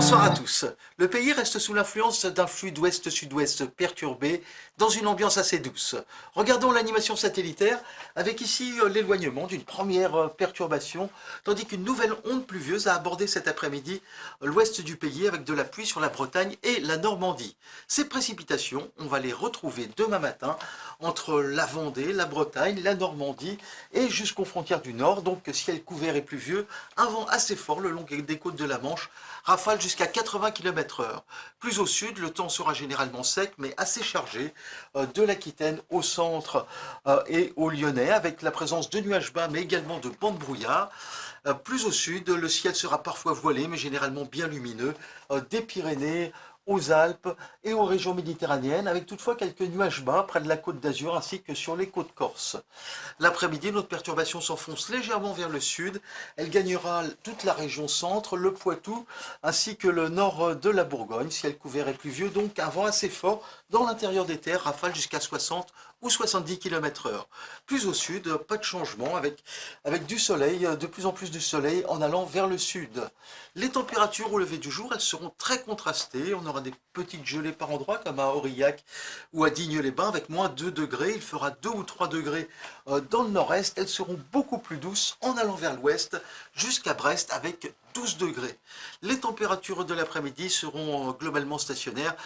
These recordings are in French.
Bonsoir à tous. Le pays reste sous l'influence d'un flux d'ouest-sud-ouest perturbé dans une ambiance assez douce. Regardons l'animation satellitaire avec ici l'éloignement d'une première perturbation, tandis qu'une nouvelle onde pluvieuse a abordé cet après-midi l'ouest du pays avec de la pluie sur la Bretagne et la Normandie. Ces précipitations, on va les retrouver demain matin entre la Vendée, la Bretagne, la Normandie et jusqu'aux frontières du nord, donc ciel couvert et pluvieux, un vent assez fort le long des côtes de la Manche, rafale jusqu'à 80 km/h. Plus au sud, le temps sera généralement sec mais assez chargé de l'Aquitaine au centre et au Lyonnais avec la présence de nuages bas mais également de bancs de brouillard. Plus au sud, le ciel sera parfois voilé mais généralement bien lumineux des Pyrénées aux Alpes et aux régions méditerranéennes, avec toutefois quelques nuages bas près de la côte d'Azur ainsi que sur les côtes corses. L'après-midi, notre perturbation s'enfonce légèrement vers le sud. Elle gagnera toute la région centre, le Poitou, ainsi que le nord de la Bourgogne. Ciel couvert et pluvieux, donc un vent assez fort dans l'intérieur des terres, rafale jusqu'à 60 ou 70 km/h. Plus au sud, pas de changement, avec du soleil, de plus en plus de soleil en allant vers le sud. Les températures au lever du jour, elles seront très contrastées. On aura des petites gelées par endroits, comme à Aurillac ou à Digne-les-Bains, avec moins 2 degrés. Il fera 2 ou 3 degrés dans le nord-est. Elles seront beaucoup plus douces en allant vers l'ouest, jusqu'à Brest, avec 12 degrés. Les températures de l'après-midi seront globalement stationnaires,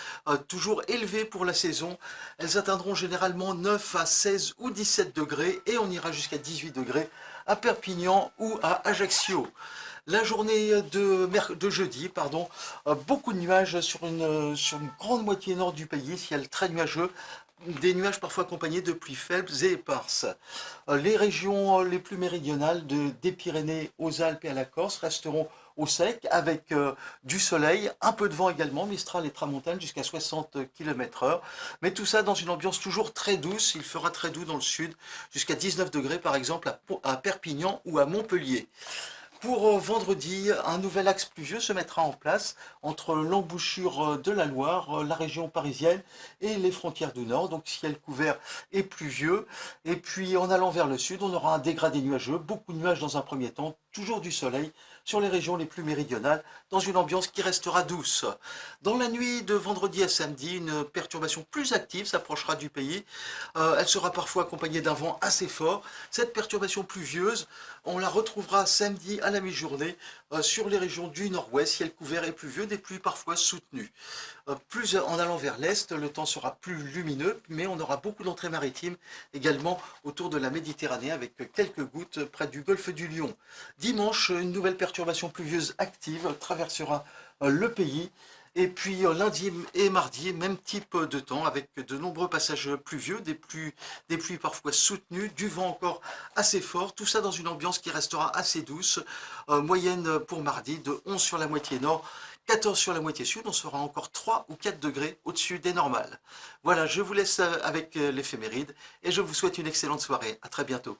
toujours élevées pour la saison. Elles atteindront généralement 9 à 16 ou 17 degrés et on ira jusqu'à 18 degrés à Perpignan ou à Ajaccio. La journée de jeudi, beaucoup de nuages sur une grande moitié nord du pays, ciel très nuageux, des nuages parfois accompagnés de pluies faibles et éparses. Les régions les plus méridionales, des Pyrénées aux Alpes et à la Corse, resteront au sec avec du soleil, un peu de vent également, Mistral et Tramontane jusqu'à 60 km/h. Mais tout ça dans une ambiance toujours très douce. Il fera très doux dans le sud, jusqu'à 19 degrés par exemple à Perpignan ou à Montpellier. Pour vendredi, un nouvel axe pluvieux se mettra en place entre l'embouchure de la Loire, la région parisienne et les frontières du nord, donc ciel couvert et pluvieux. Et puis en allant vers le sud, on aura un dégradé nuageux, beaucoup de nuages dans un premier temps, toujours du soleil sur les régions les plus méridionales, dans une ambiance qui restera douce. Dans la nuit de vendredi à samedi, une perturbation plus active s'approchera du pays. Elle sera parfois accompagnée d'un vent assez fort. Cette perturbation pluvieuse, on la retrouvera samedi à la mi-journée sur les régions du nord-ouest, ciel couvert et pluvieux, des pluies parfois soutenues. Plus en allant vers l'est, le temps sera plus lumineux, mais on aura beaucoup d'entrées maritimes également autour de la Méditerranée avec quelques gouttes près du golfe du Lion. Dimanche, une nouvelle perturbation pluvieuse active traversera le pays. Et puis lundi et mardi, même type de temps avec de nombreux passages pluvieux, des pluies parfois soutenues, du vent encore assez fort, tout ça dans une ambiance qui restera assez douce, moyenne pour mardi de 11 sur la moitié nord, 14 sur la moitié sud, on sera encore 3 ou 4 degrés au-dessus des normales. Voilà, je vous laisse avec l'éphéméride et je vous souhaite une excellente soirée. À très bientôt.